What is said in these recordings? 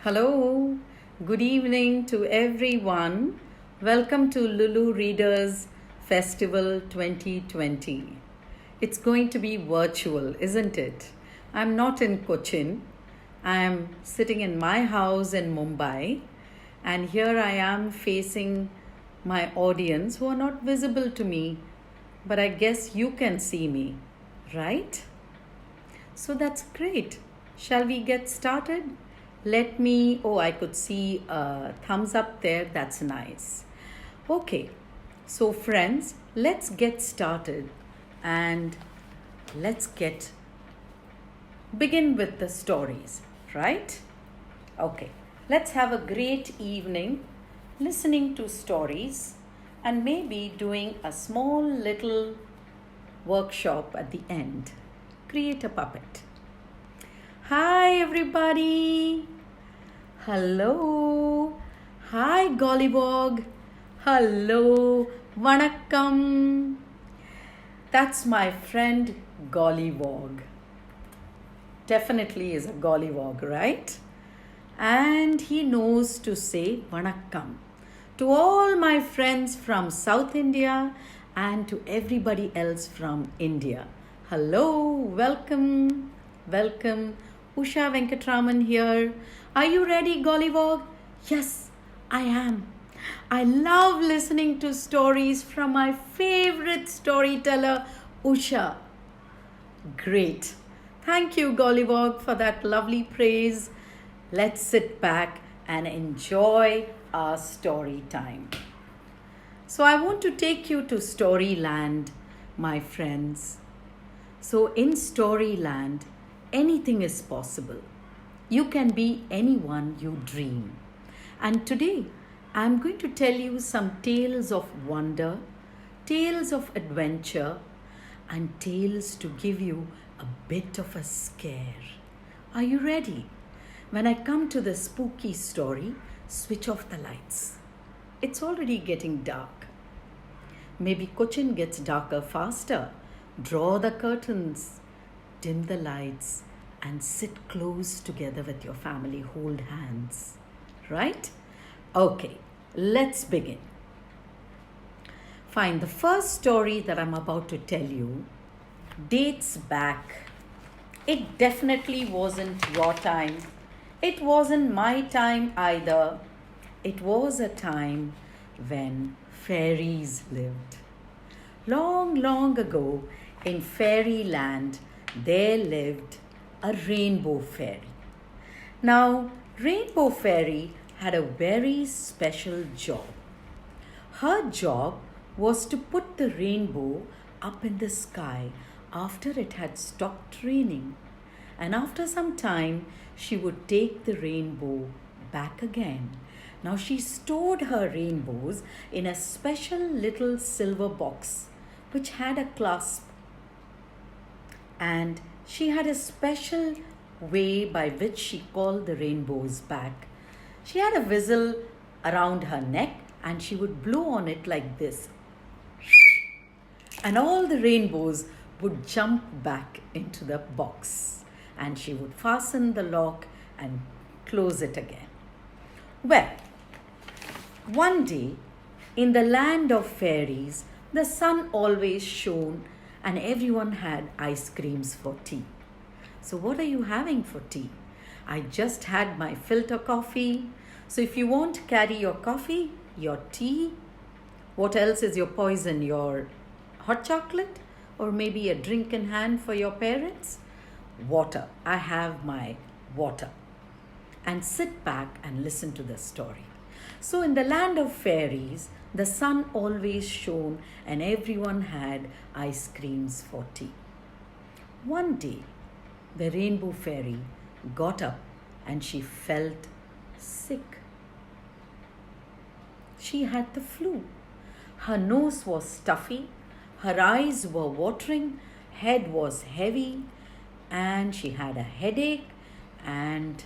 Hello, good evening to everyone. Welcome to Lulu Readers Festival 2020. It's going to be virtual, isn't it? I'm not in Cochin. I'm sitting in my house in Mumbai, and here I am facing my audience who are not visible to me, but I guess you can see me, right? So that's great. Shall we get started? I could see a thumbs up there. That's nice. Okay, so friends, let's get started and let's begin with the stories, right? Okay, let's have a great evening listening to stories and maybe doing a small little workshop at the end. Create a puppet. Hi, everybody. Hello. Hi, Gollywog. Hello. Vanakkam. That's my friend Gollywog. Definitely is a Gollywog, right? And he knows to say Vanakkam to all my friends from South India and to everybody else from India. Hello, welcome, welcome. Usha Venkatraman here. Are you ready, Gollywog? Yes, I am. I love listening to stories from my favorite storyteller, Usha. Great. Thank you, Gollywog, for that lovely praise. Let's sit back and enjoy our story time. So, I want to take you to Storyland, my friends. So, in Storyland, anything is possible. You can be anyone you dream. And today, I'm going to tell you some tales of wonder, tales of adventure, and tales to give you a bit of a scare. Are you ready? When I come to the spooky story, switch off the lights. It's already getting dark. Maybe Cochin gets darker faster. Draw the curtains, dim the lights, and sit close together with your family. Hold hands. Right? Okay, let's begin. Fine, the first story that I'm about to tell you dates back. It definitely wasn't your time. It wasn't my time either. It was a time when fairies lived. Long, long ago, in fairyland, there lived a rainbow fairy. Now, Rainbow Fairy had a very special job. Her job was to put the rainbow up in the sky after it had stopped raining. And after some time, she would take the rainbow back again. Now, she stored her rainbows in a special little silver box which had a clasp, and she had a special way by which she called the rainbows back. She had a whistle around her neck and she would blow on it like this. And all the rainbows would jump back into the box. And she would fasten the lock and close it again. Well, one day, in the land of fairies, the sun always shone and everyone had ice creams for tea. So, what are you having for tea? I just had my filter coffee. So, if you won't carry your coffee, your tea, what else is your poison? Your hot chocolate? Or maybe a drink in hand for your parents? Water. I have my water. And sit back and listen to the story. So, in the land of fairies, the sun always shone and everyone had ice creams for tea. One day, the Rainbow Fairy got up and she felt sick. She had the flu. Her nose was stuffy, her eyes were watering, head was heavy, and she had a headache, and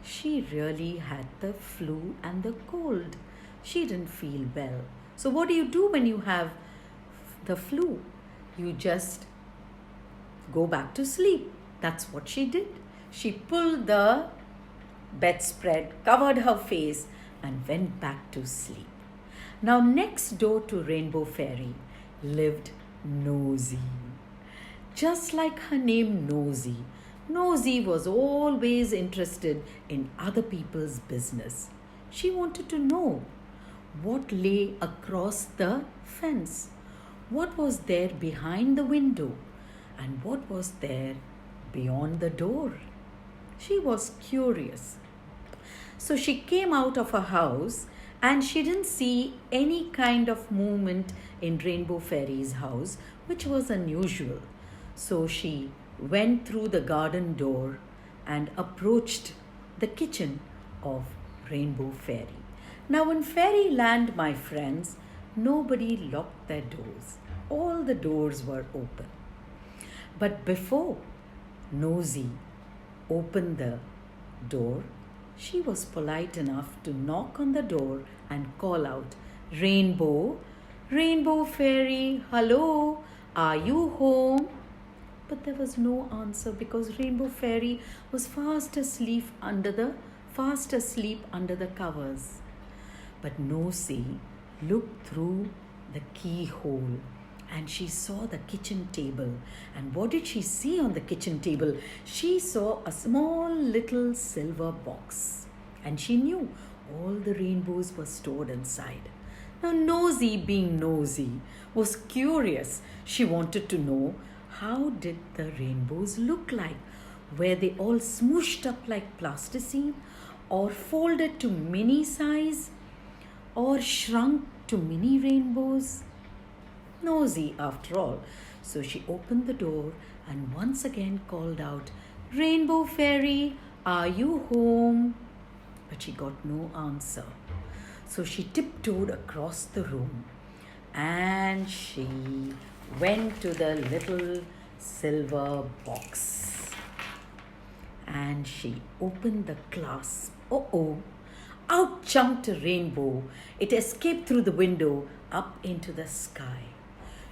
she really had the flu and the cold. She didn't feel well. So, what do you do when you have the flu? You just go back to sleep. That's what she did. She pulled the bedspread, covered her face, and went back to sleep. Now, next door to Rainbow Fairy lived Nosy. Just like her name Nosy, Nosy was always interested in other people's business. She wanted to know what lay across the fence, what was there behind the window, and what was there beyond the door. She was curious. So she came out of her house and she didn't see any kind of movement in Rainbow Fairy's house, which was unusual. So she went through the garden door and approached the kitchen of Rainbow Fairy. Now, in Fairyland, my friends, nobody locked their doors. All the doors were open. But before Nosy opened the door, she was polite enough to knock on the door and call out, Rainbow, Rainbow Fairy, hello, are you home? But there was no answer because Rainbow Fairy was fast asleep under the covers. But Nosy looked through the keyhole and she saw the kitchen table. And what did she see on the kitchen table? She saw a small little silver box. And she knew all the rainbows were stored inside. Now, Nosy, being nosy, was curious. She wanted to know, how did the rainbows look like? Were they all smooshed up like plasticine, or folded to mini size, or shrunk to mini rainbows? Nosy, after all. So she opened the door and once again called out, Rainbow Fairy, are you home? But she got no answer. So she tiptoed across the room and she went to the little silver box. And she opened the clasp. Oh, out jumped a rainbow. It escaped through the window up into the sky.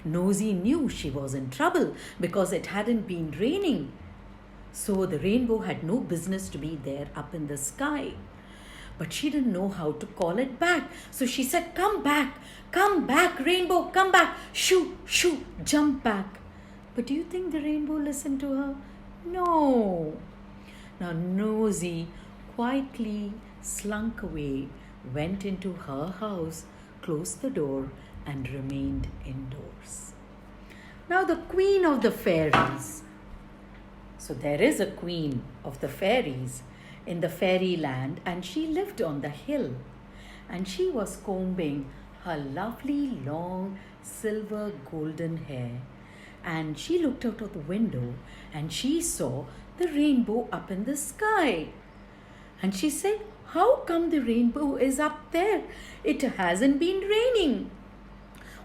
Nosy knew she was in trouble because it hadn't been raining. So the rainbow had no business to be there up in the sky. But she didn't know how to call it back. So she said, come back, rainbow, come back. Shoo, shoo, jump back. But do you think the rainbow listened to her? No. Now Nosy quietly slunk away, went into her house, closed the door, and remained indoors. Now the queen of the fairies. So there is a queen of the fairies in the fairyland, and she lived on the hill. And she was combing her lovely long silver golden hair. And she looked out of the window and she saw the rainbow up in the sky. And she said, how come the rainbow is up there? It hasn't been raining.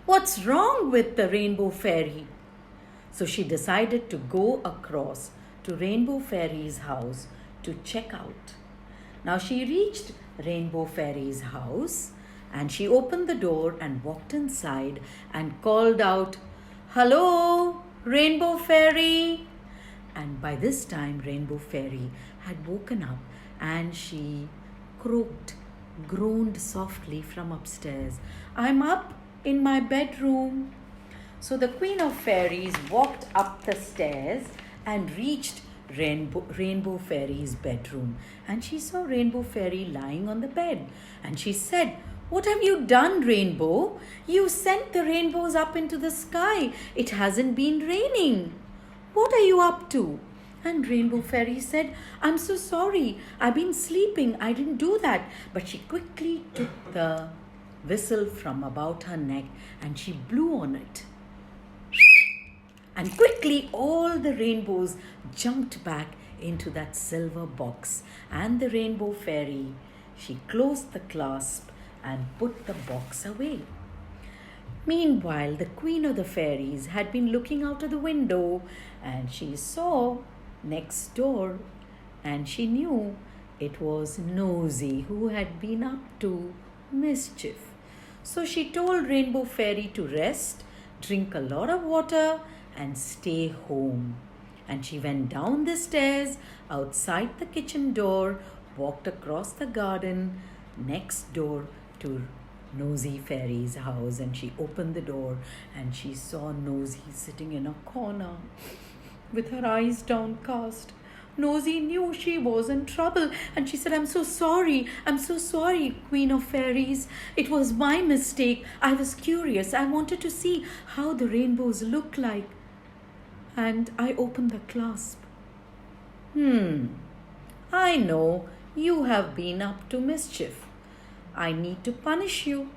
What's wrong with the Rainbow Fairy? So she decided to go across to Rainbow Fairy's house to check out. Now she reached Rainbow Fairy's house and she opened the door and walked inside and called out, hello, Rainbow Fairy. And by this time, Rainbow Fairy had woken up and she groaned softly from upstairs. I'm up in my bedroom. So the Queen of Fairies walked up the stairs and reached Rainbow Fairy's bedroom. And she saw Rainbow Fairy lying on the bed. And she said, what have you done, Rainbow? You sent the rainbows up into the sky. It hasn't been raining. What are you up to? And Rainbow Fairy said, I'm so sorry. I've been sleeping. I didn't do that. But she quickly took the whistle from about her neck and she blew on it. And quickly all the rainbows jumped back into that silver box. And the Rainbow Fairy, she closed the clasp and put the box away. Meanwhile, the Queen of the Fairies had been looking out of the window and she saw next door and she knew it was Nosy who had been up to mischief. So she told Rainbow Fairy to rest, drink a lot of water and stay home. And she went down the stairs outside the kitchen door, walked across the garden next door to Nosy Fairy's house, and she opened the door and she saw Nosy sitting in a corner with her eyes downcast. Nosy knew she was in trouble and she said, I'm so sorry, Queen of Fairies. It was my mistake. I was curious. I wanted to see how the rainbows look like. And I opened the clasp. I know you have been up to mischief. I need to punish you.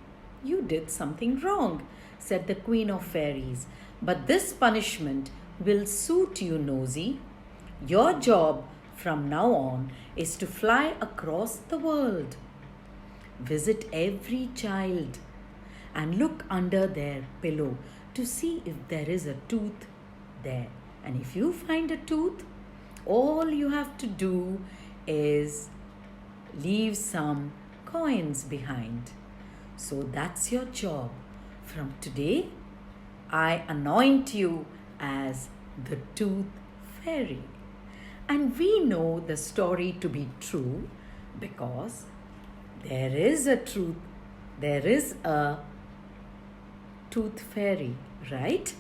You did something wrong, said the Queen of Fairies. But this punishment will suit you, Nosy. Your job from now on is to fly across the world. Visit every child and look under their pillow to see if there is a tooth there. And if you find a tooth, all you have to do is leave some coins behind. So that's your job. From today, I anoint you as the Tooth Fairy. And we know the story to be true because there is a Tooth Fairy, right?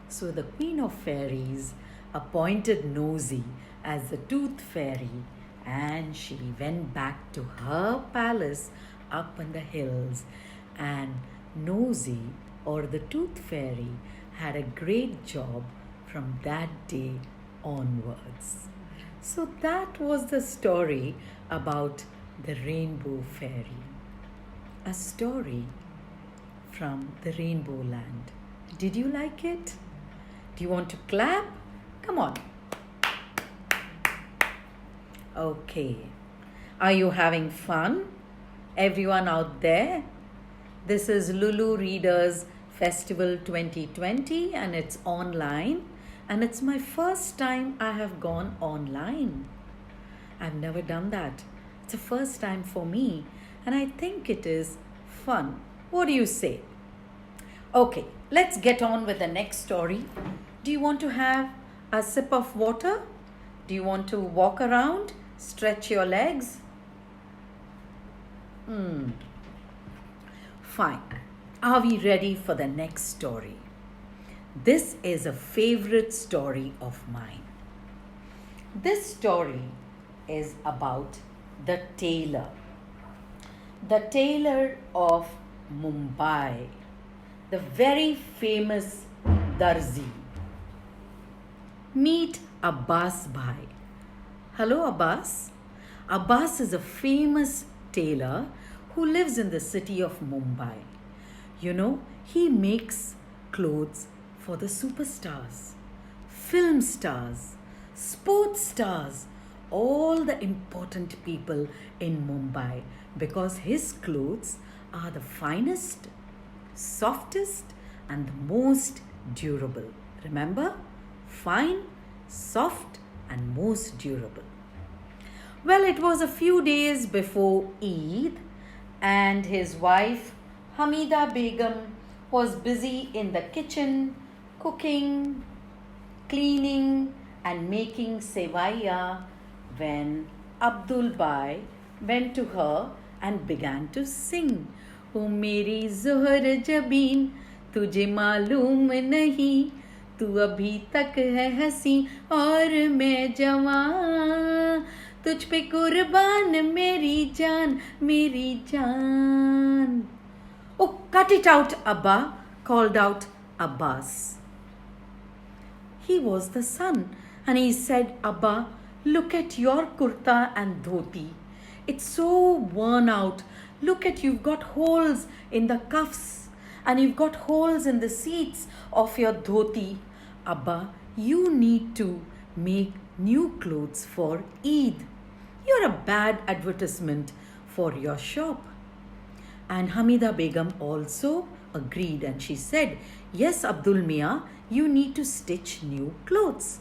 So the Queen of Fairies appointed Nosy as the Tooth Fairy, and she went back to her palace up in the hills. And Nosy, or the Tooth Fairy, had a great job from that day onwards. So that was the story about the Rainbow Fairy. A story from the Rainbow Land. Did you like it? Do you want to clap? Come on. Okay. Are you having fun? Everyone out there? This is Lulu Readers Festival 2020 and it's online. And it's my first time I have gone online. I've never done that. It's a first time for me and I think it is fun. What do you say? Okay, let's get on with the next story. Do you want to have a sip of water? Do you want to walk around? Stretch your legs? Fine. Are we ready for the next story? This is a favorite story of mine. This story is about the tailor. The tailor of Mumbai. The very famous Darzi. Meet Abbas Bhai. Hello Abbas. Abbas is a famous tailor who lives in the city of Mumbai. You know, he makes clothes for the superstars, film stars, sports stars, all the important people in Mumbai because his clothes are the finest, softest and the most durable. Remember? Fine, soft and most durable. Well, it was a few days before Eid and his wife Hamida Begum was busy in the kitchen cooking, cleaning and making sevaiya when Abdul Bhai went to her and began to sing. O meri zohar jabeen, tujhe मालूम नहीं, तू अभी तक है हंसी और मैं जवान, तुझ पे कुर्बान मेरी जान. Oh, cut it out, Abba, called out Abbas. He was the son and he said, Abba, look at your kurta and dhoti. It's so worn out. Look at, you've got holes in the cuffs and you've got holes in the seats of your dhoti. Abba, you need to make new clothes for Eid. You're a bad advertisement for your shop. And Hamida Begum also agreed and she said, yes, Abdul Mia, you need to stitch new clothes.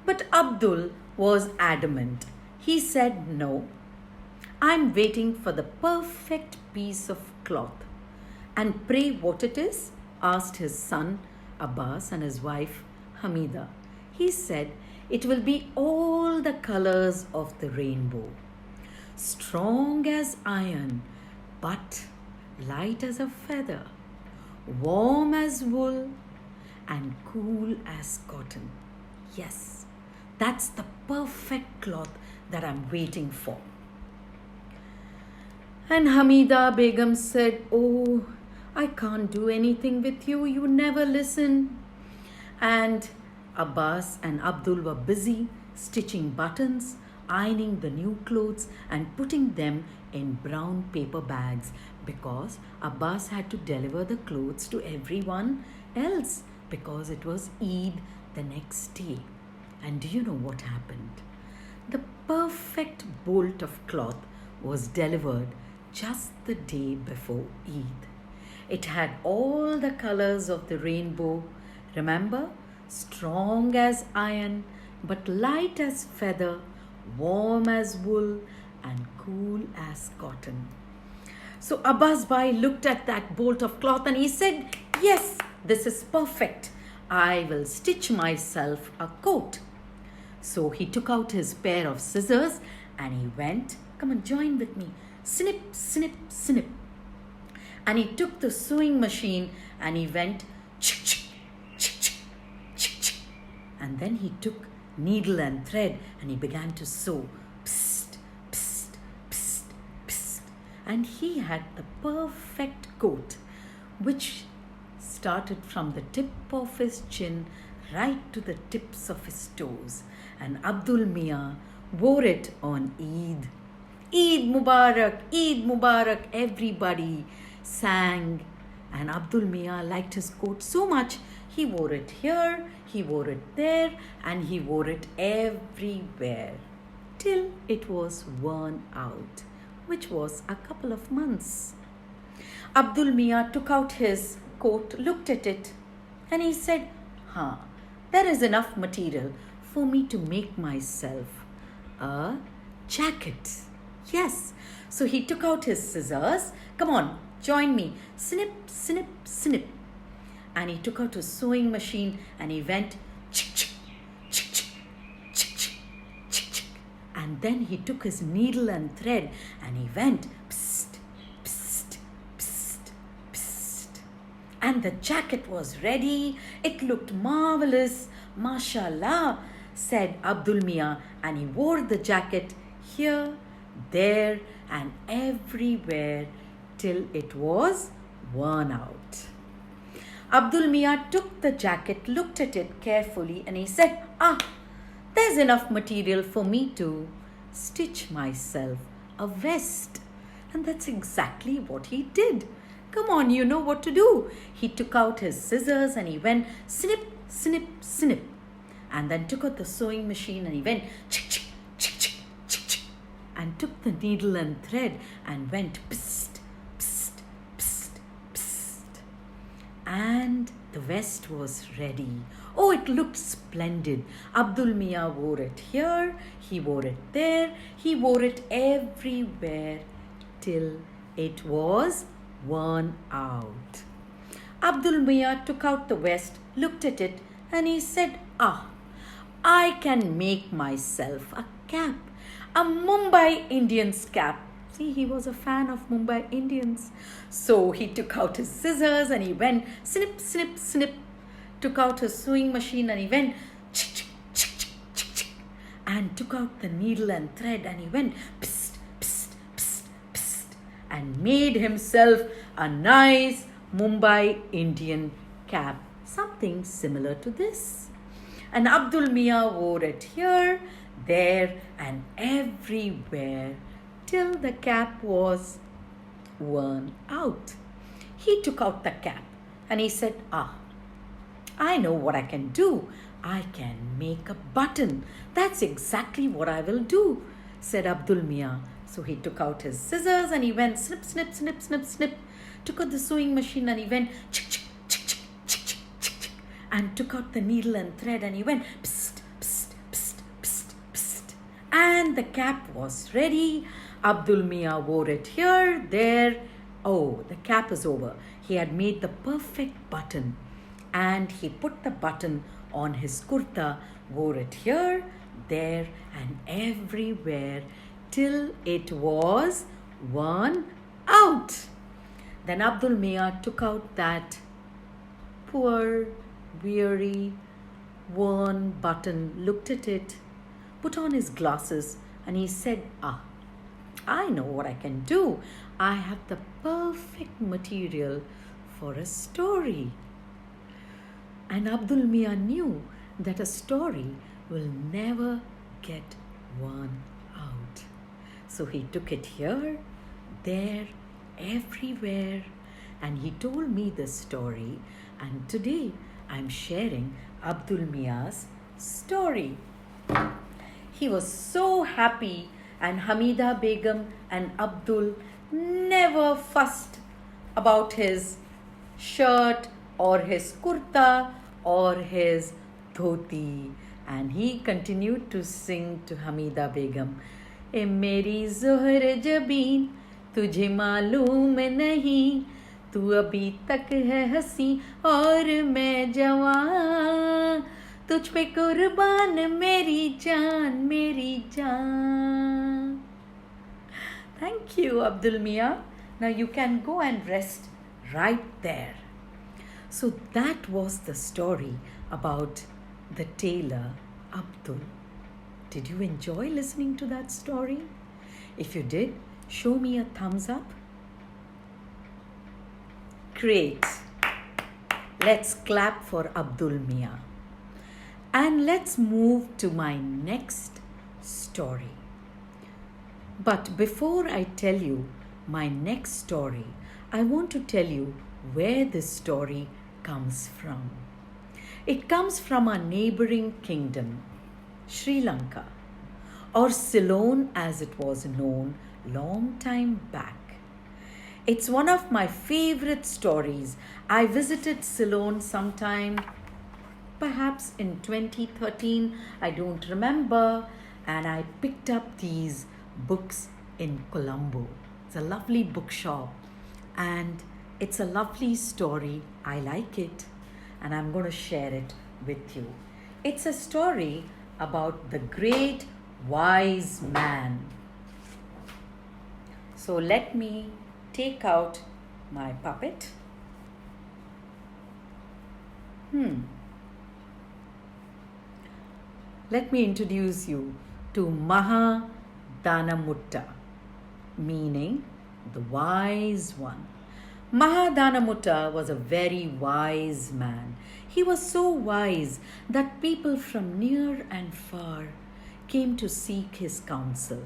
But Abdul was adamant. He said, no, I'm waiting for the perfect piece of cloth. And pray what it is? Asked his son Abbas and his wife Hamida. He said, it will be all the colors of the rainbow. strong as iron, but light as a feather, warm as wool, and cool as cotton. Yes, that's the perfect cloth that I'm waiting for. And Hamida Begum said, "Oh, I can't do anything with you. You never listen." And Abbas and Abdul were busy stitching buttons, ironing the new clothes, and putting them in brown paper bags because Abbas had to deliver the clothes to everyone else because it was Eid the next day. And do you know what happened? The perfect bolt of cloth was delivered just the day before Eid. It had all the colors of the rainbow. Remember? Strong as iron, but light as feather, warm as wool, and cool as cotton. So Abbas Bhai looked at that bolt of cloth and he said, "Yes, this is perfect. I will stitch myself a coat." So he took out his pair of scissors and he went, come on, join with me, snip, snip, snip. And he took the sewing machine and he went, chick, chick, chick, chick, chick, chick. And then he took needle and thread and he began to sew. Psst, psst, psst, psst. And he had the perfect coat, which started from the tip of his chin right to the tips of his toes. And Abdul Miah wore it on Eid. Eid Mubarak, everybody sang. And Abdul Miah liked his coat so much, he wore it here, he wore it there, and he wore it everywhere till it was worn out, which was a couple of months. Abdul Miah took out his coat, looked at it, and he said, there is enough material for me to make myself a jacket. Yes. So he took out his scissors. Come on, join me. Snip, snip, snip. And he took out his sewing machine and he went chick, chick, chick, chick, chick, chick, chick, chick. And then he took his needle and thread and he went psst, psst, psst, psst. And the jacket was ready. It looked marvelous. Mashallah, said Abdul Miah, and he wore the jacket here, there, and everywhere till it was worn out. Abdul Miah took the jacket, looked at it carefully, and he said, there's enough material for me to stitch myself a vest. And that's exactly what he did. Come on, you know what to do. He took out his scissors and he went snip, snip, snip. And then took out the sewing machine and he went chick, chick, chick, chick, chick, chick. And took the needle and thread and went psst, psst, psst, psst. And the vest was ready. Oh, it looked splendid. Abdul Miah wore it here, he wore it there, he wore it everywhere till it was worn out. Abdul Miah took out the vest, looked at it, and he said, I can make myself a cap, a Mumbai Indians cap. See, he was a fan of Mumbai Indians. So he took out his scissors and he went snip, snip, snip. Took out his sewing machine and he went chick, chick, chick, chick, chick, chick. And took out the needle and thread and he went psst, psst, psst, psst. And made himself a nice Mumbai Indian cap. Something similar to this. And Abdul Miah wore it here, there, and everywhere till the cap was worn out. He took out the cap and he said, I know what I can do. I can make a button. That's exactly what I will do, said Abdul Miah. So he took out his scissors and he went snip, snip, snip, snip, snip. Took out the sewing machine and he went chick, chick, chick, chick, chick, chick, chick, chick. And took out the needle and thread and he went psst, psst, psst, psst, psst. And the cap was ready. Abdul Miah wore it here, there. Oh, the cap is over. He had made the perfect button. And he put the button on his kurta, wore it here, there, and everywhere till it was worn out. Then Abdul Mia took out that poor, weary, worn button, looked at it, put on his glasses, and he said, I know what I can do. I have the perfect material for a story. And Abdul Mia knew that a story will never get worn out. So he took it here, there, everywhere, and he told me the story. And today I'm sharing Abdul Mia's story. He was so happy, and Hamida Begum and Abdul never fussed about his shirt or his kurta or his dhoti. And he continued to sing to Hamida Begum, "ए मेरी ज़ोहर जबीन तुझे मालूम नहीं, तू अभी तक है हंसी और मैं जवान, तुझ पे कुर्बान मेरी जान, मेरी जान." Thank you, Abdul Mia. Now you can go and rest right there. So that was the story about the tailor Abdul. Did you enjoy listening to that story? If you did, show me a thumbs up. Great. Let's clap for Abdul Mia. And let's move to my next story. But before I tell you my next story, I want to tell you where this story comes from. It comes from a neighboring kingdom, Sri Lanka, or Ceylon as it was known long time back. It's one of my favorite stories. I visited Ceylon sometime, perhaps in 2013, I don't remember, and I picked up these books in Colombo. It's a lovely bookshop, and it's a lovely story. I like it, and I'm going to share it with you. It's a story about the great wise man. So let me take out my puppet. Let me introduce you to Mahadanamutta, meaning the wise one. Mahadanamutta was a very wise man. He was so wise that people from near and far came to seek his counsel.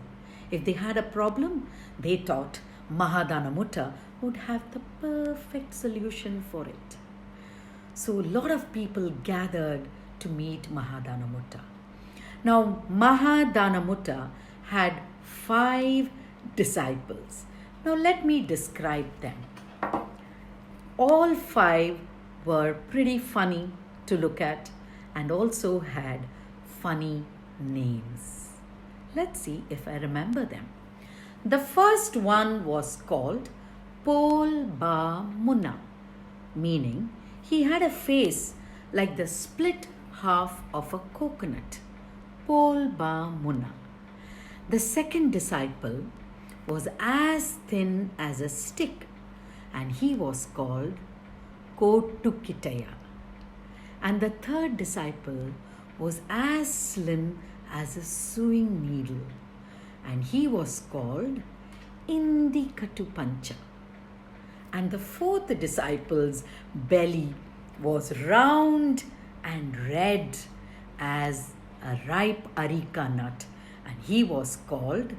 If they had a problem, they thought Mahadanamutta would have the perfect solution for it. So a lot of people gathered to meet Mahadanamutta. Now, Mahadanamutta had 5 disciples. Now, let me describe them. All 5 were pretty funny to look at and also had funny names. Let's see if I remember them. The first one was called Pol Ba Munna, meaning he had a face like the split half of a coconut. Pol Ba Munna. The second disciple was as thin as a stick, and he was called Kotukitaya. And the third disciple was as slim as a sewing needle, and he was called Indikatupancha. And the fourth disciple's belly was round and red as a ripe areca nut, and he was called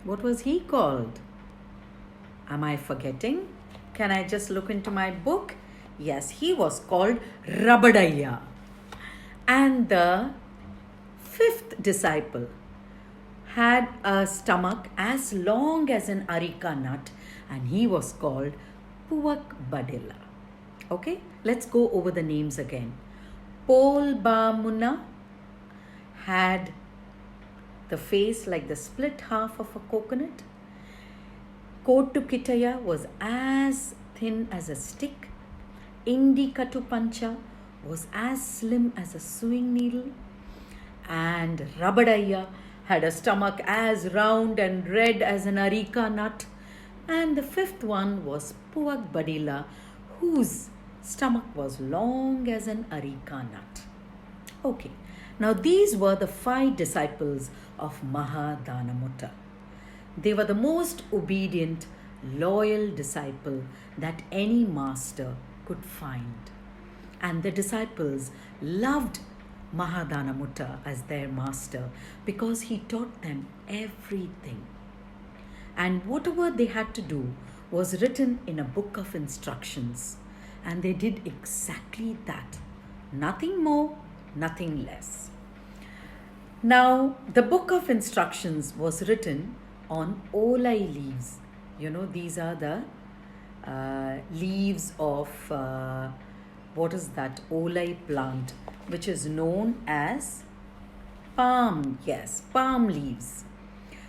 what was he called? Am I forgetting? Can I just look into my book? Yes, he was called Rabadaya. And the fifth disciple had a stomach as long as an areca nut, and he was called Puvak Badilla. Okay, let's go over the names again. Pol Ba Munna had the face like the split half of a coconut. Kotukitaya was as thin as a stick. Indikatupancha was as slim as a sewing needle. And and Rabadaya had a stomach as round and red as an areca nut, and the fifth one was Puak Badila, whose stomach was long as an areca nut. Okay, now these were the 5 disciples of Mahadanamutta. They were the most obedient, loyal disciple that any master could find. And the disciples loved Mahadanamutta as their master because he taught them everything. And whatever they had to do was written in a book of instructions. And they did exactly that. Nothing more, nothing less. Now, the book of instructions was written on olai leaves. You know, these are the leaves of, what is that, olai plant, which is known as palm. Yes, palm leaves.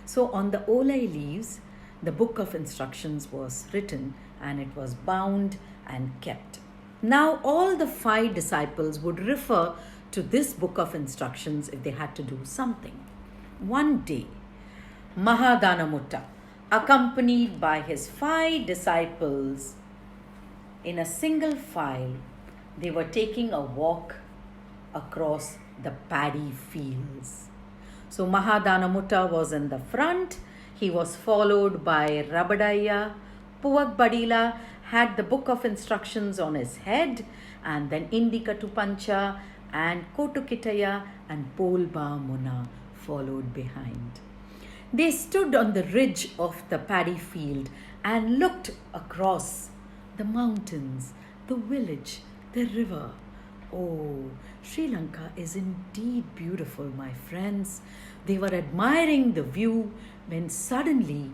So on the olai leaves, the book of instructions was written and it was bound and kept. Now all the 5 disciples would refer to this book of instructions if they had to do something. One day, Mahadanamutta, accompanied by his 5 disciples in a single file, they were taking a walk across the paddy fields. So Mahadanamutta was in the front. He was followed by Rabadaya. Puak Badila had the book of instructions on his head, and then Indikatupancha and Kotukitaya and Polba Muna followed behind. They stood on the ridge of the paddy field and looked across the mountains, the village, the river. Oh, Sri Lanka is indeed beautiful, my friends. They were admiring the view when suddenly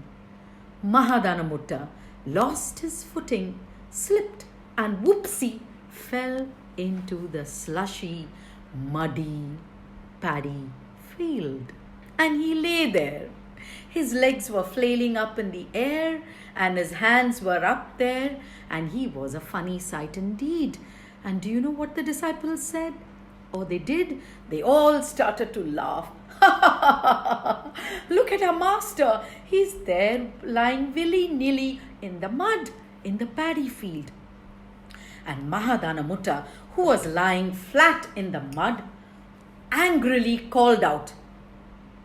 Mahadanamutta lost his footing, slipped, and whoopsie fell into the slushy, muddy paddy field. And he lay there. His legs were flailing up in the air and his hands were up there, and he was a funny sight indeed. And do you know what the disciples said? Or they did? They all started to laugh. Look at our master. He's there lying willy-nilly in the mud, in the paddy field. And Mahadanamutta, who was lying flat in the mud, angrily called out,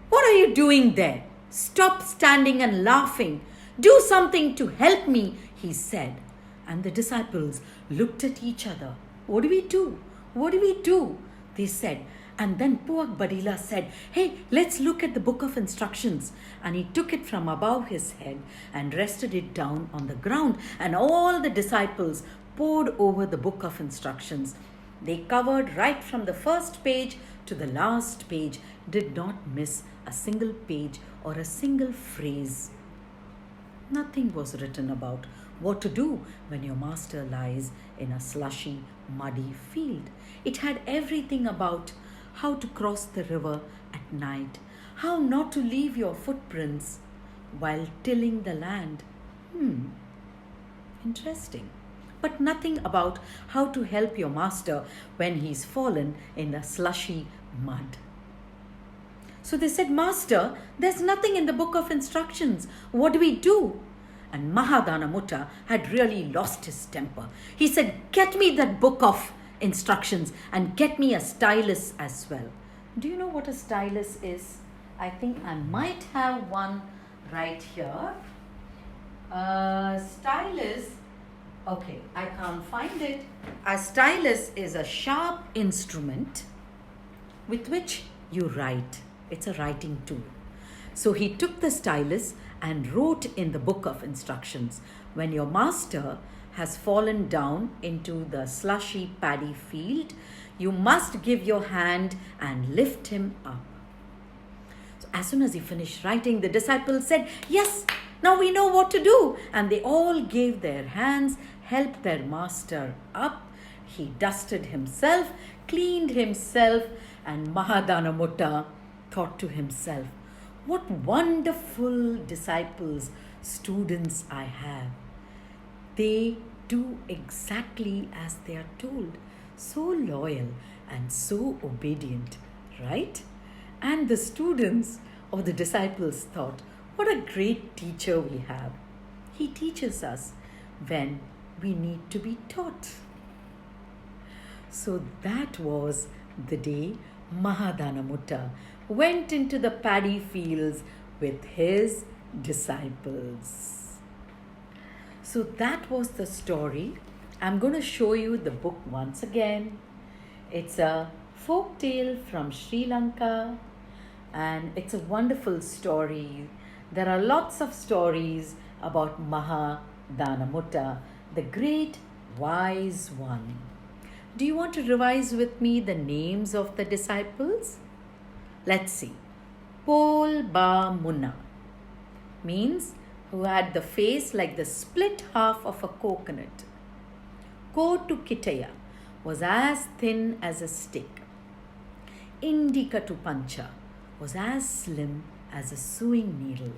"What are you doing there? Stop standing and laughing. Do something to help me," he said. And the disciples looked at each other. "What do we do? What do we do?" they said. And then Puak Badila said, "Hey, let's look at the book of instructions." And he took it from above his head and rested it down on the ground. And all the disciples pored over the book of instructions. They covered right from the first page to the last page, did not miss a single page or a single phrase. Nothing was written about what to do when your master lies in a slushy, muddy field. It had everything about how to cross the river at night, how not to leave your footprints while tilling the land. Interesting. But nothing about how to help your master when he's fallen in the slushy mud. So they said, "Master, there's nothing in the book of instructions. What do we do?" And Mahadanamutta had really lost his temper. He said, "Get me that book of instructions and get me a stylus as well." Do you know what a stylus is? I think I might have one right here. Stylus, okay, I can't find it. A stylus is a sharp instrument with which you write. It's a writing tool. So he took the stylus and wrote in the book of instructions, "When your master has fallen down into the slushy paddy field, you must give your hand and lift him up." So as soon as he finished writing, the disciples said, "Yes, now we know what to do." And they all gave their hands, helped their master up. He dusted himself, cleaned himself, and Mahadanamutta thought to himself, "What wonderful disciples, students I have. They do exactly as they are told. So loyal and so obedient, right?" And the students or the disciples thought, what a great teacher we have. He teaches us when we need to be taught. So that was the day Mahadanamutta went into the paddy fields with his disciples. So that was the story. I'm going to show you the book once again. It's a folk tale from Sri Lanka, and it's a wonderful story. There are lots of stories about Mahadanamutta, the great wise one. Do you want to revise with me the names of the disciples? Let's see. Pol Ba Munna means who had the face like the split half of a coconut. Kotu Kitaya was as thin as a stick. Indikatu Pancha was as slim as a sewing needle.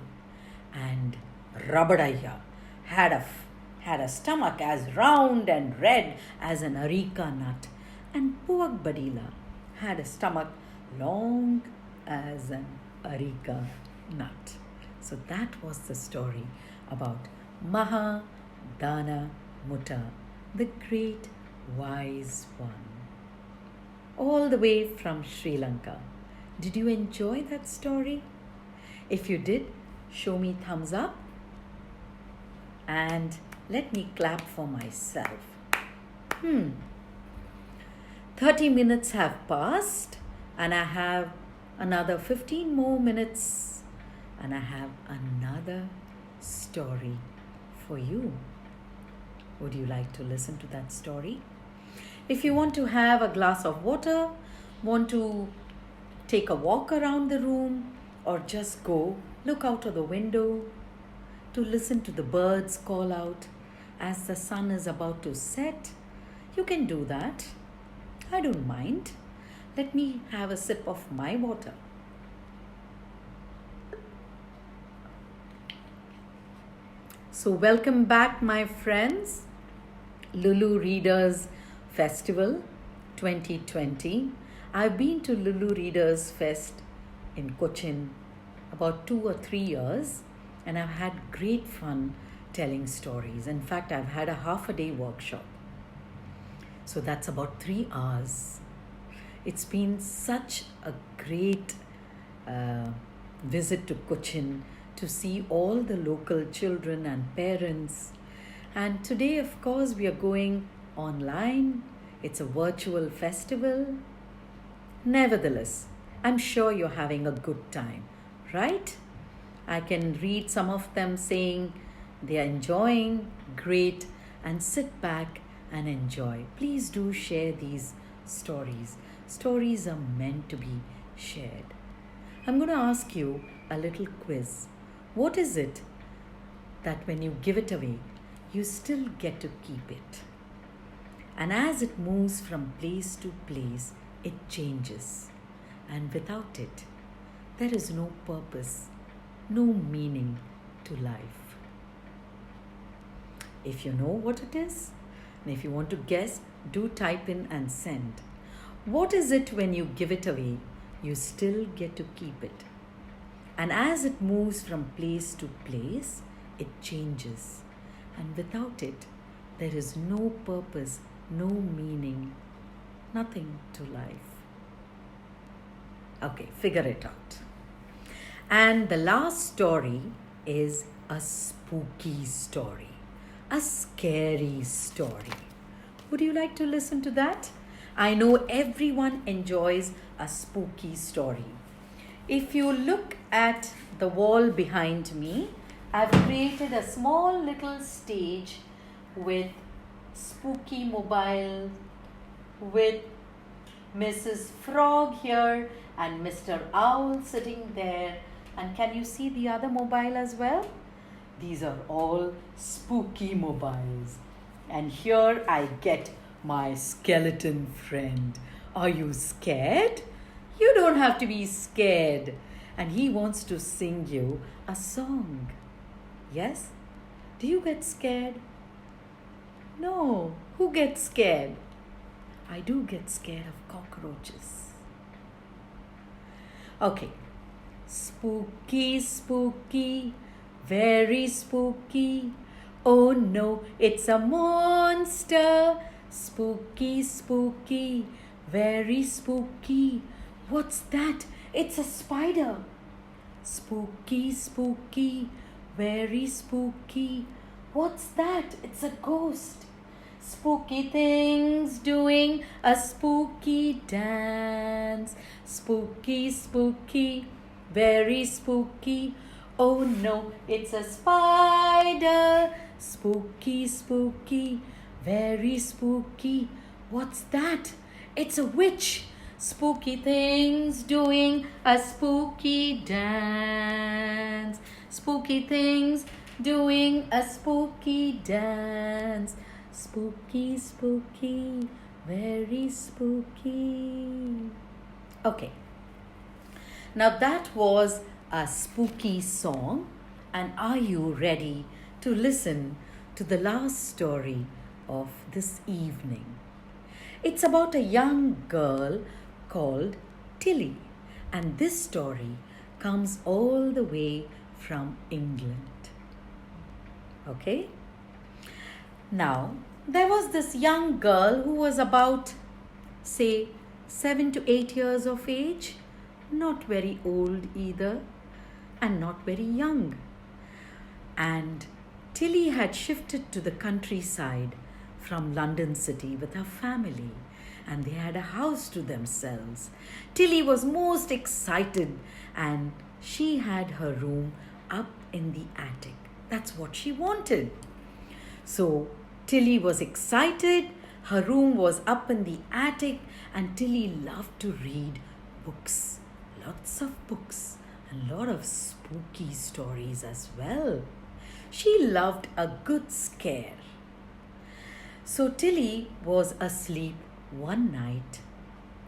And Rabadaya had a stomach as round and red as an areca nut. And Puak Badila had a stomach long as an areca nut. So that was the story about Mahadanamutta, the great wise one. All the way from Sri Lanka. Did you enjoy that story? If you did, show me thumbs up and let me clap for myself. 30 minutes have passed and I have another 15 more minutes and I have another story for you. Would you like to listen to that story? If you want to have a glass of water, want to take a walk around the room, or just go look out of the window to listen to the birds call out as the sun is about to set, you can do that. I don't mind. Let me have a sip of my water. So welcome back, my friends. Lulu Readers Festival 2020. I've been to Lulu Readers Fest in Cochin about 2 or 3 years, and I've had great fun telling stories. In fact, I've had a half-a-day workshop. So that's about 3 hours. It's been such a great visit to Cochin to see all the local children and parents. And today, of course, we are going online. It's a virtual festival. Nevertheless, I'm sure you're having a good time, right? I can read some of them saying they are enjoying great and sit back and enjoy. Please do share these stories. Stories are meant to be shared. I'm going to ask you a little quiz. What is it that when you give it away, you still get to keep it? And as it moves from place to place, it changes. And without it, there is no purpose, no meaning to life. If you know what it is, and if you want to guess, do type in and send. What is it when you give it away, you still get to keep it? And as it moves from place to place, it changes. And without it, there is no purpose, no meaning, nothing to life. Okay, figure it out. And the last story is a spooky story, a scary story. Would you like to listen to that? I know everyone enjoys a spooky story. If you look at the wall behind me, I've created a small little stage with spooky mobile, with Mrs. Frog here and Mr. Owl sitting there. And can you see the other mobile as well? These are all spooky mobiles. And here I get my skeleton friend. Are you scared? You don't have to be scared. And he wants to sing you a song. Yes? Do you get scared? No. Who gets scared? I do get scared of cockroaches. Okay. Spooky, spooky, very spooky. Oh no, it's a monster. Spooky, spooky, very spooky. What's that? It's a spider. Spooky, spooky, very spooky. What's that? It's a ghost. Spooky things doing a spooky dance. Spooky, spooky, very spooky. Oh no, it's a spider. Spooky, spooky, very spooky. What's that? It's a witch. Spooky things doing a spooky dance. Spooky things doing a spooky dance. Spooky, spooky, very spooky. Okay. Now that was a spooky song. And are you ready to listen to the last story of this evening? It's about a young girl called Tilly. And this story comes all the way from England. Okay? Now, there was this young girl who was about, say, 7 to 8 years of age. Not very old either, and not very young. And Tilly had shifted to the countryside from London city with her family, and they had a house to themselves. Tilly was most excited, and she had her room up in the attic. That's what she wanted. So Tilly was excited. Her room was up in the attic, and Tilly loved to read books. Lots of books, and a lot of spooky stories as well. She loved a good scare. So Tilly was asleep one night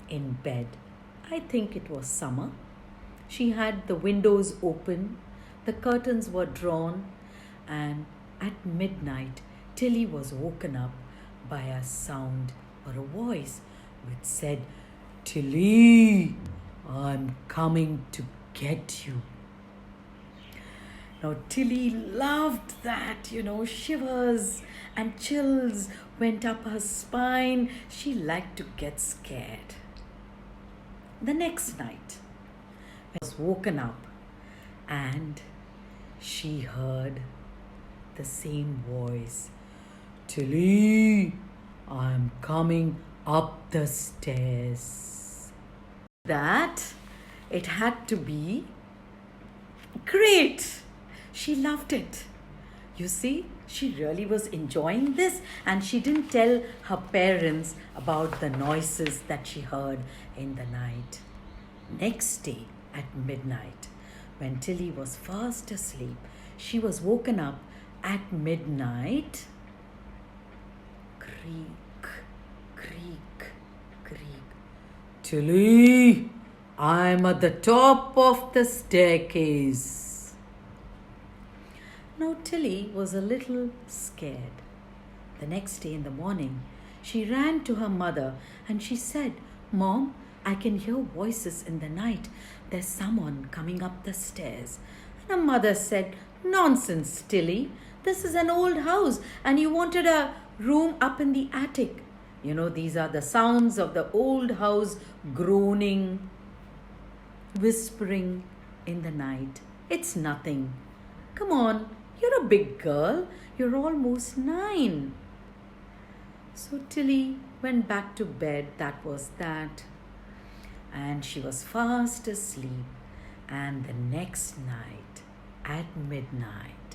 in bed. I think it was summer. She had the windows open, the curtains were drawn, and at midnight, Tilly was woken up by a sound or a voice which said, "Tilly, I'm coming to get you." Now, Tilly loved that, shivers and chills went up her spine. She liked to get scared. The next night, she was woken up and she heard the same voice. "Tilly, I'm coming up the stairs." That it had to be great. She loved it. You see, she really was enjoying this, and she didn't tell her parents about the noises that she heard in the night. Next day at midnight, when Tilly was fast asleep, she was woken up at midnight. Creak, creak, creak. "Tilly, I'm at the top of the staircase." Now Tilly was a little scared. The next day in the morning, she ran to her mother and she said, "Mom, I can hear voices in the night. There's someone coming up the stairs." And her mother said, "Nonsense, Tilly. This is an old house and you wanted a room up in the attic." These are the sounds of the old house groaning, whispering in the night. It's nothing. Come on, you're a big girl. You're almost 9. So Tilly went back to bed. That was that. And she was fast asleep. And the next night, at midnight,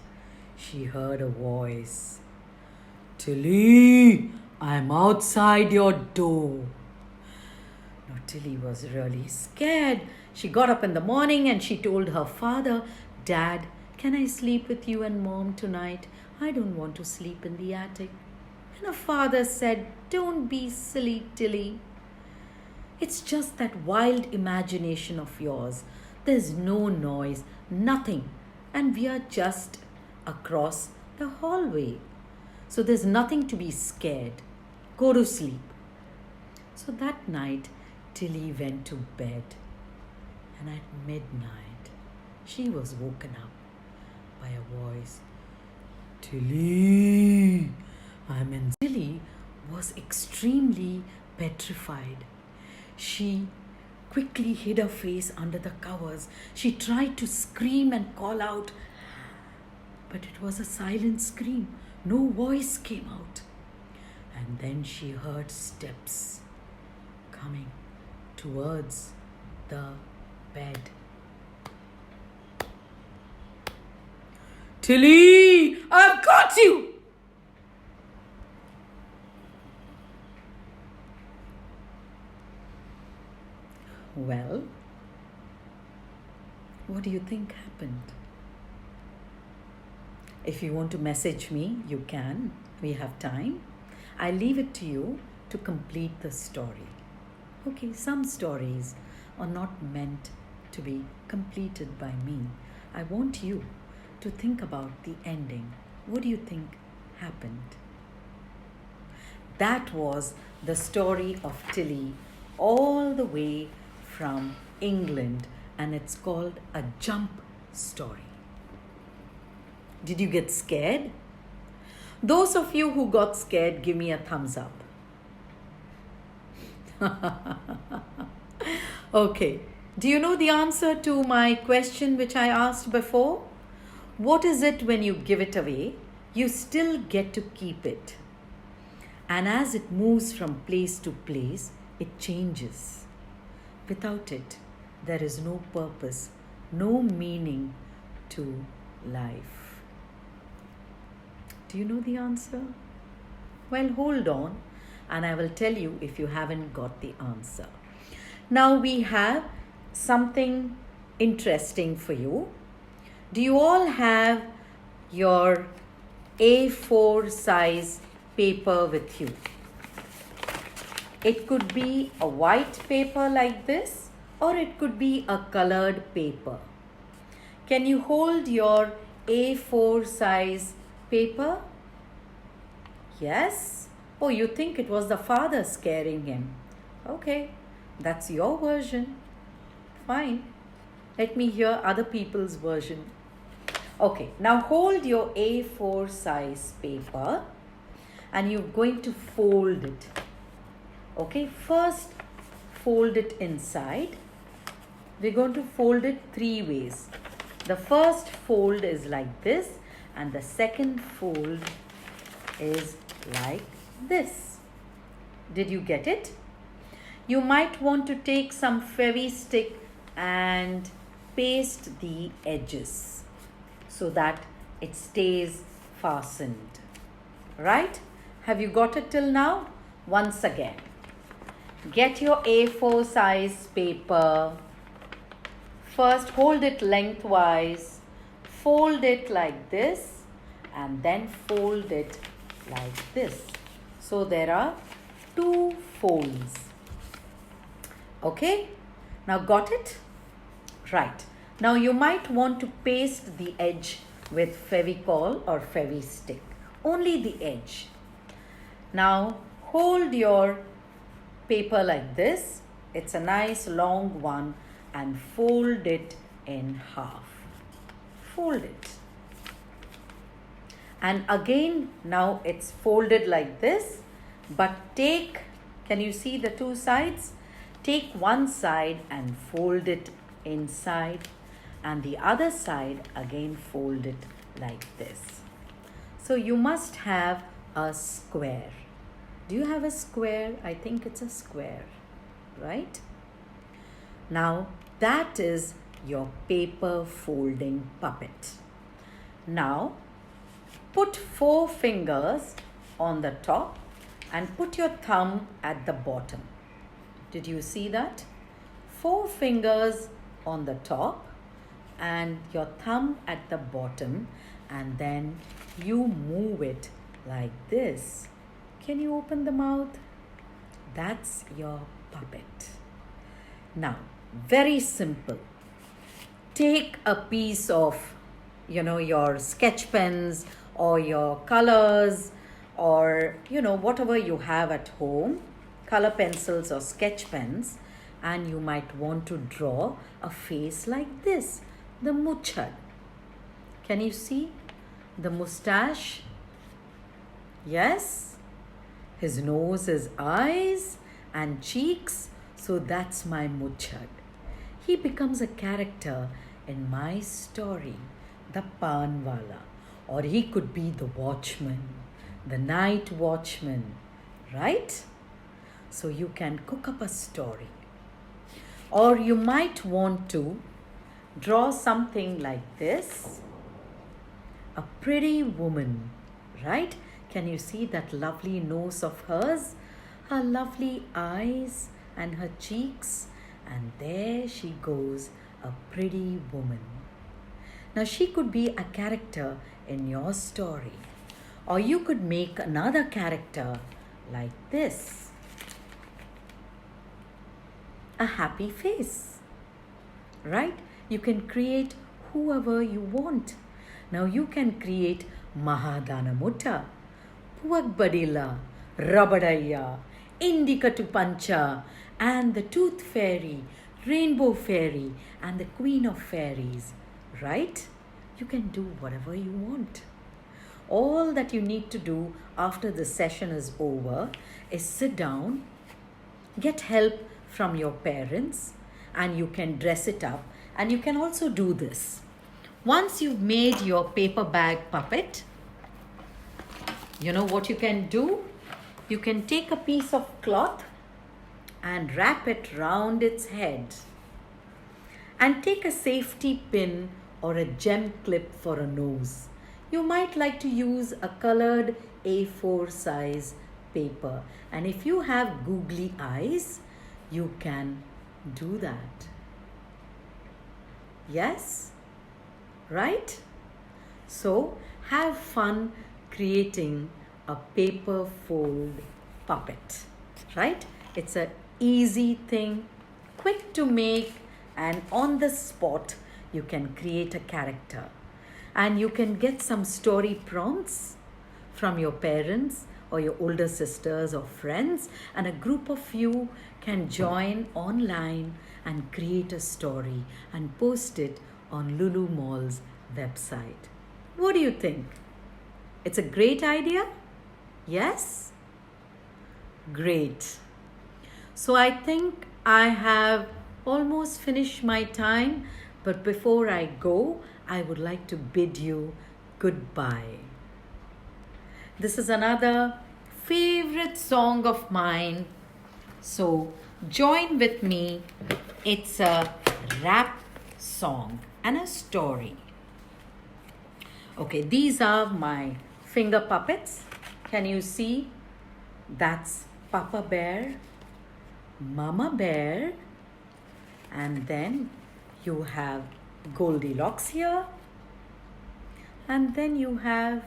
she heard a voice. "Tilly, I'm outside your door." Now, Tilly was really scared. She got up in the morning and she told her father, "Dad, can I sleep with you and Mom tonight? I don't want to sleep in the attic." And her father said, "Don't be silly, Tilly. It's just that wild imagination of yours. There's no noise, nothing. And we are just across the hallway. So there's nothing to be scared. Go to sleep." So that night, Tilly went to bed. And at midnight, she was woken up by a voice. Tilly, I'm in. Tilly was extremely petrified. She quickly hid her face under the covers. She tried to scream and call out, but it was a silent scream. No voice came out. And then she heard steps coming towards the bed. Tilly, I've got you! Well, what do you think happened? If you want to message me, you can. We have time. I leave it to you to complete the story. Okay, some stories are not meant to be completed by me. I want you to think about the ending. What do you think happened? That was the story of Tilly, all the way from England, and it's called a jump story. Did you get scared? Those of you who got scared, give me a thumbs up. Okay. Do you know the answer to my question which I asked before? What is it when you give it away? You still get to keep it. And as it moves from place to place, it changes. Without it, there is no purpose, no meaning to life. Do you know the answer? Well, hold on, and I will tell you if you haven't got the answer. Now we have something interesting for you. Do you all have your A4 size paper with you? It could be a white paper like this, or it could be a colored paper. Can you hold your A4 size paper? Yes? Oh, you think it was the father scaring him. Okay, that's your version. Fine. Let me hear other people's version. Okay, now hold your A4 size paper and you're going to fold it. Okay, first fold it inside. We're going to fold it 3 ways. The first fold is like this and the second fold is like this. Did you get it? You might want to take some Fevi-stick and paste the edges so that it stays fastened. Right? Have you got it till now? Once again, get your A4 size paper. First hold it lengthwise, fold it like this and then fold it like this. So there are 2 folds. Okay, now got it? Right. Now you might want to paste the edge with Fevicol or Fevi-stick. Only the edge. Now hold your paper like this. It's a nice long one and fold it in half. Fold it. And again, now it's folded like this. But take, can you see the 2 sides? Take one side and fold it inside and the other side again fold it like this. So you must have a square. Do you have a square? I think it's a square, right? Now that is your paper folding puppet. Now put 4 fingers on the top and put your thumb at the bottom. Did you see that? 4 fingers on the top and your thumb at the bottom, and then you move it like this. Can you open the mouth? That's your puppet. Now, very simple. Take a piece of, your sketch pens or your colors or, whatever you have at home, color pencils or sketch pens. And you might want to draw a face like this, the muchad. Can you see the mustache? Yes. His nose, his eyes and cheeks. So that's my muchad. He becomes a character in my story, the Panwala. Or he could be the watchman, the night watchman, right? So you can cook up a story. Or you might want to draw something like this. A pretty woman, right? Can you see that lovely nose of hers? Her lovely eyes and her cheeks. And there she goes, a pretty woman. Now she could be a character in your story. Or you could make another character like this. A happy face, right? You can create whoever you want. Now you can create Mahadanamutta, Puagbadila, Rabadaya, Indicatu Pancha, and the Tooth Fairy, Rainbow Fairy, and the Queen of Fairies, right? You can do whatever you want. All that you need to do after the session is over is sit down, get help from your parents, and you can dress it up. And you can also do this. Once you've made your paper bag puppet, you know what you can do? You can take a piece of cloth and wrap it round its head. And take a safety pin or a gem clip for a nose. You might like to use a colored A4 size paper. And if you have googly eyes, you can do that. Yes? Right? So, have fun creating a paper fold puppet. Right? It's an easy thing, quick to make, and on the spot, you can create a character. And you can get some story prompts from your parents or your older sisters or friends, and a group of you can join online and create a story and post it on Lulu Mall's website. What do you think? It's a great idea? Yes? Great. So I think I have almost finished my time, but before I go, I would like to bid you goodbye. This is another favorite song of mine. So join with me. It's a rap song and a story. Okay, these are my finger puppets. Can you see? That's Papa Bear, Mama Bear, and then you have Goldilocks here. And then you have,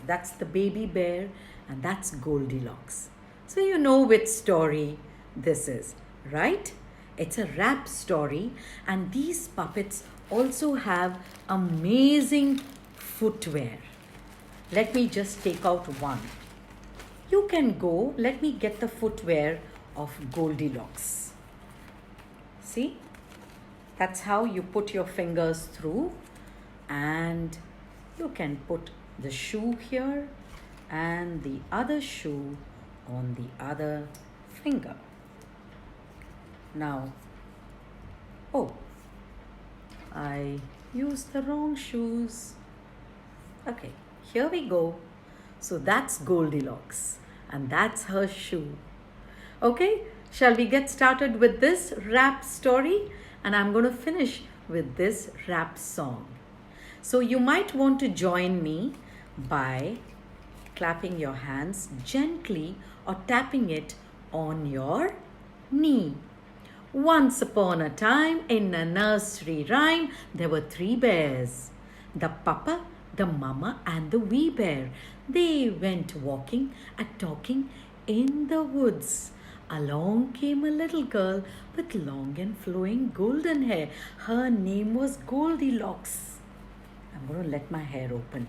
that's the baby bear, and that's Goldilocks. So you know which story this is, right? It's a rap story, and these puppets also have amazing footwear. Let me just take out one. You can go, let me get the footwear of Goldilocks. See? That's how you put your fingers through, and you can put the shoe here and the other shoe on the other finger. Now, I used the wrong shoes. Okay, here we go. So that's Goldilocks, and that's her shoe. Okay, shall we get started with this rap story? And I'm going to finish with this rap song. So you might want to join me by clapping your hands gently or tapping it on your knee. Once upon a time, in a nursery rhyme, there were 3 bears. The papa, the mama, and the wee bear. They went walking and talking in the woods. Along came a little girl with long and flowing golden hair. Her name was Goldilocks. I'm going to let my hair open.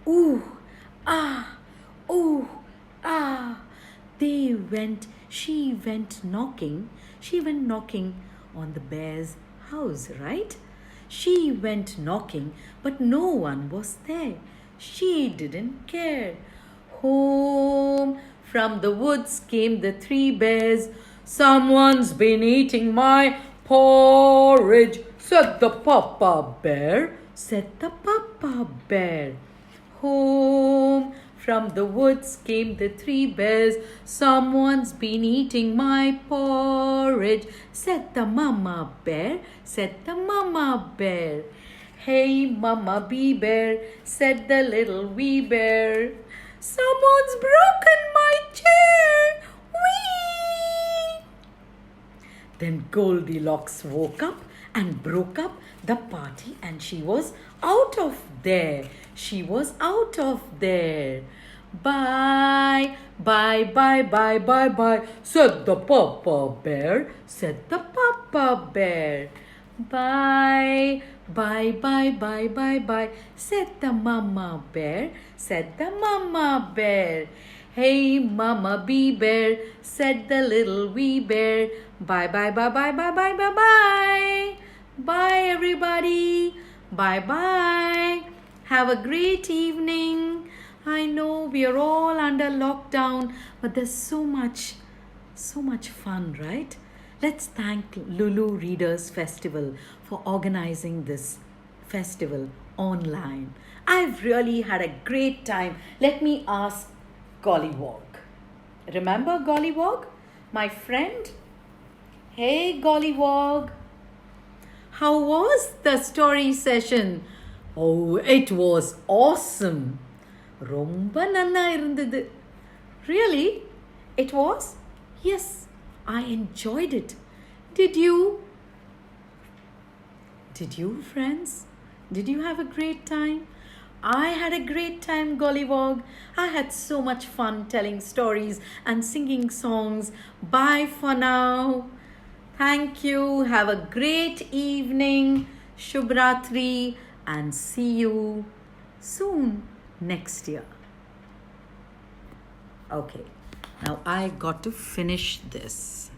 Ooh, ah, ooh, ah. They went she went knocking. She went knocking on the bear's house, right? She went knocking, but no one was there. She didn't care. Home from the woods came the three bears. Someone's been eating my porridge, said the papa bear, said the papa bear. Home from the woods came the three bears. Someone's been eating my porridge, said the mama bear, said the mama bear. Hey, mama bee bear, said the little wee bear. Someone's broken my chair. Whee! Then Goldilocks woke up and broke up the party, and she was out of there. She was out of there. Bye, bye, bye, bye, bye, bye, said the papa bear, said the papa bear. Bye, bye, bye, bye, bye, bye, said the mama bear, said the mama bear. Hey, mama bee bear, said the little wee bear. Bye, bye, bye, bye, bye, bye, bye, bye. Bye, everybody. Bye, bye. Have a great evening. I know we are all under lockdown, but there's so much fun, right? Let's thank Lulu Readers Festival for organizing this festival online. I've really had a great time. Let me ask Gollywog. Remember Gollywog, my friend? Hey Gollywog, how was the story session? Oh, it was awesome. ரொம்ப நன்னா இருந்தது. Really? It was? Yes, I enjoyed it. Did you? Did you, friends? Did you have a great time? I had a great time, Gollywog. I had so much fun telling stories and singing songs. Bye for now. Thank you. Have a great evening. Shubhratri, and see you soon next year. Okay, now I got to finish this.